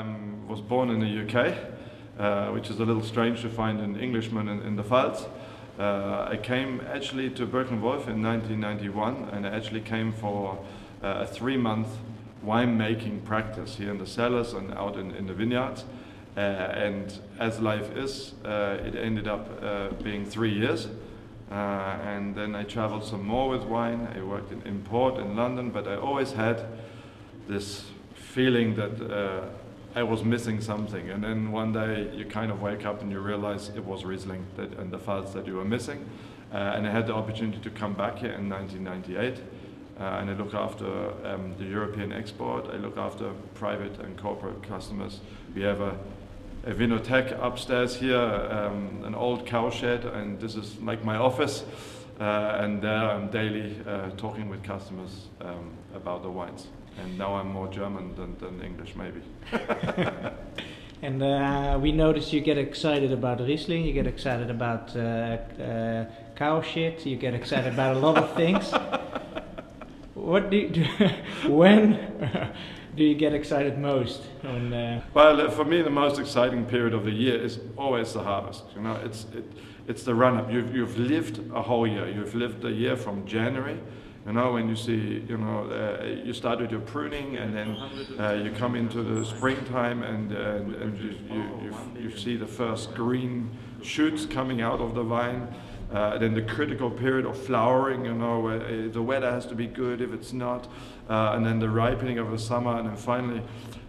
I was born in the UK, which is a little strange to find an Englishman in the Pfalz. I came actually to Bürklin-Wolf in 1991, and I actually came for a 3-month winemaking practice here in the cellars and out in the vineyards. And as life is, it ended up being 3 years. And then I traveled some more with wine. I worked in import in London, but I always had this feeling that I was missing something. And then one day you kind of wake up and you realize it was Riesling and the Pfalz that you were missing. And I had the opportunity to come back here in 1998. And I look after the European export. I look after private and corporate customers. We have a vinotheque upstairs here, an old cow shed, and this is like my office. And there I'm daily talking with customers about the wines. And now I'm more German than English, maybe. And we noticed you get excited about Riesling, you get excited about cow shit, you get excited about a lot of things. What when do you get excited most? Well, for me, the most exciting period of the year is always the harvest. You know, it's the run-up. You've lived a whole year. You've lived a year from January. You know, when you see, you know, you start with your pruning, and then you come into the springtime, and you see the first green shoots coming out of the vine. Then the critical period of flowering, you know, where the weather has to be good. If it's not, and then the ripening of the summer, and then finally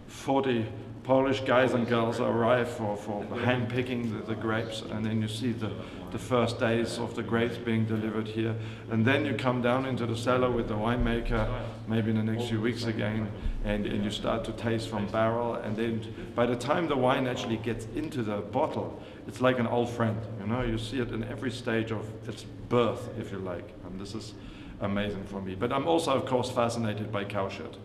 40 Polish guys and girls arrive for hand picking the grapes, and then you see the first days of the grapes being delivered here, and then you come down into the cellar with the winemaker maybe in the next few weeks again, and you start to taste from barrel, and then by the time the wine actually gets into the bottle, it's like an old friend. You know, you see it in every stage of its birth, if you like, and this is amazing for me. But I'm also, of course, fascinated by cow shit.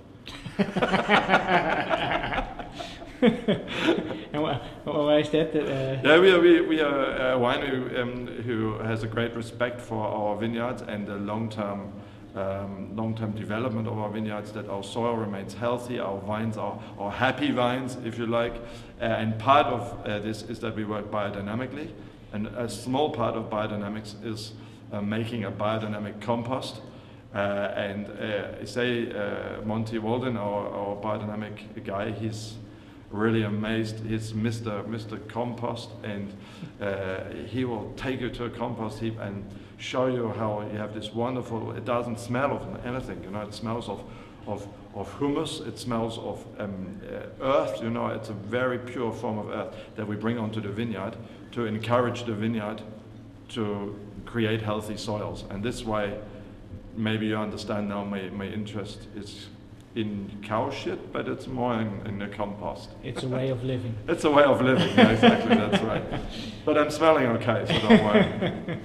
And why is that? Yeah, we are a winery who has a great respect for our vineyards and the long-term development of our vineyards, that our soil remains healthy, our vines are happy vines, if you like. And part of this is that we work biodynamically, and a small part of biodynamics is making a biodynamic compost. Monty Walden, our biodynamic guy, he's really amazed. He's Mr. Compost, and he will take you to a compost heap and show you how you have this wonderful, it doesn't smell of anything, you know, it smells of humus, it smells of earth, you know, it's a very pure form of earth that we bring onto the vineyard to encourage the vineyard to create healthy soils. And this is why maybe you understand now my interest is in cow shit, but it's more in the compost. It's a way of living. It's a way of living, yeah, exactly, that's right. But I'm smelling okay, so don't worry.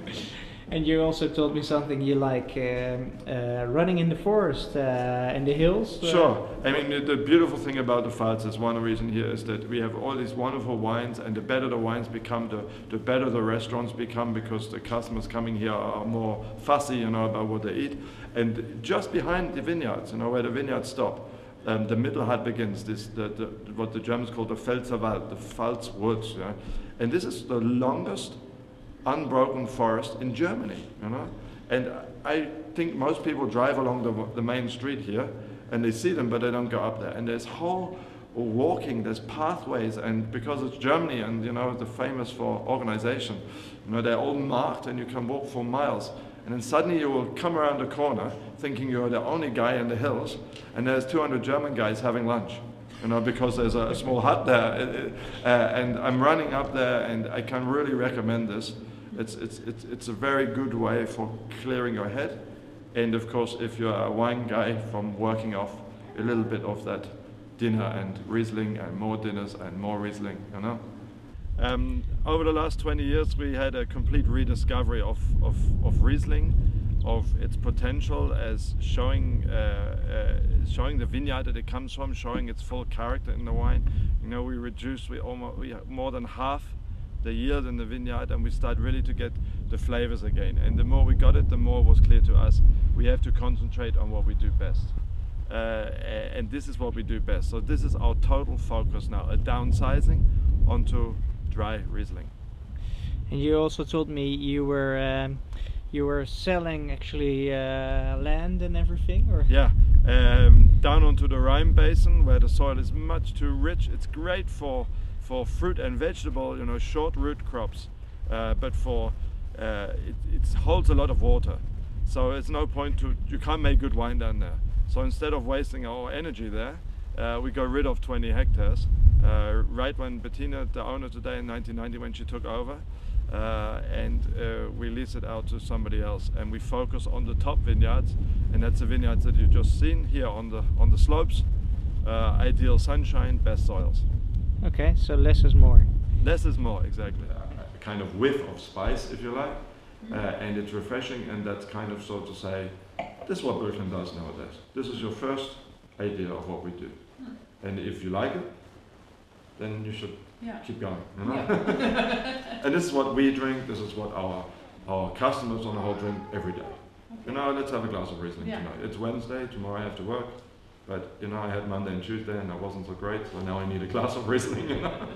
And you also told me something you like running in the forest, in the hills. Sure. I mean, the beautiful thing about the Pfalz is, one reason here is that we have all these wonderful wines, and the better the wines become, the better the restaurants become, because the customers coming here are more fussy, you know, about what they eat. And just behind the vineyards, you know, where the vineyards stop, the middle hut begins, what the Germans call the Pfälzer Wald, the Pfalz woods. You know? And this is the longest unbroken forest in Germany, you know. And I think most people drive along the main street here, and they see them, but they don't go up there. And there's whole walking, there's pathways, and because it's Germany, and you know, they're famous for organization, you know, they're all marked, and you can walk for miles. And then suddenly you will come around the corner thinking you're the only guy in the hills, and there's 200 German guys having lunch, you know, because there's a small hut there. And I'm running up there, and I can really recommend this. It's a very good way for clearing your head, and of course, if you're a wine guy, from working off a little bit of that dinner and Riesling, and more dinners and more Riesling, you know. Over the last 20 years, we had a complete rediscovery of Riesling, of its potential as showing the vineyard that it comes from, showing its full character in the wine. You know, we more than half the yield in the vineyard, and we start really to get the flavors again. And the more we got it, the more it was clear to us we have to concentrate on what we do best. and this is what we do best. So this is our total focus now, a downsizing onto dry Riesling. And you also told me you were selling actually land and everything, or? Yeah, down onto the Rhine basin where the soil is much too rich. It's great for fruit and vegetable, you know, short root crops, but it holds a lot of water. So it's no point you can't make good wine down there. So instead of wasting our energy there, we got rid of 20 hectares. Right when Bettina, the owner today in 1990, when she took over, and we lease it out to somebody else, and we focus on the top vineyards, and that's the vineyards that you've just seen here on the slopes. Ideal sunshine, best soils. Okay, so less is more. Less is more, exactly. A kind of whiff of spice, if you like, and it's refreshing, and that's kind of, so to say, this is what Bürklin does nowadays. This is your first idea of what we do, and if you like it, then you should keep going. You know? And this is what we drink. This is what our customers on the whole drink every day. Okay. You know, let's have a glass of Riesling tonight. It's Wednesday. Tomorrow I have to work, but you know, I had Monday and Tuesday, and I wasn't so great. So now I need a glass of Riesling. You know?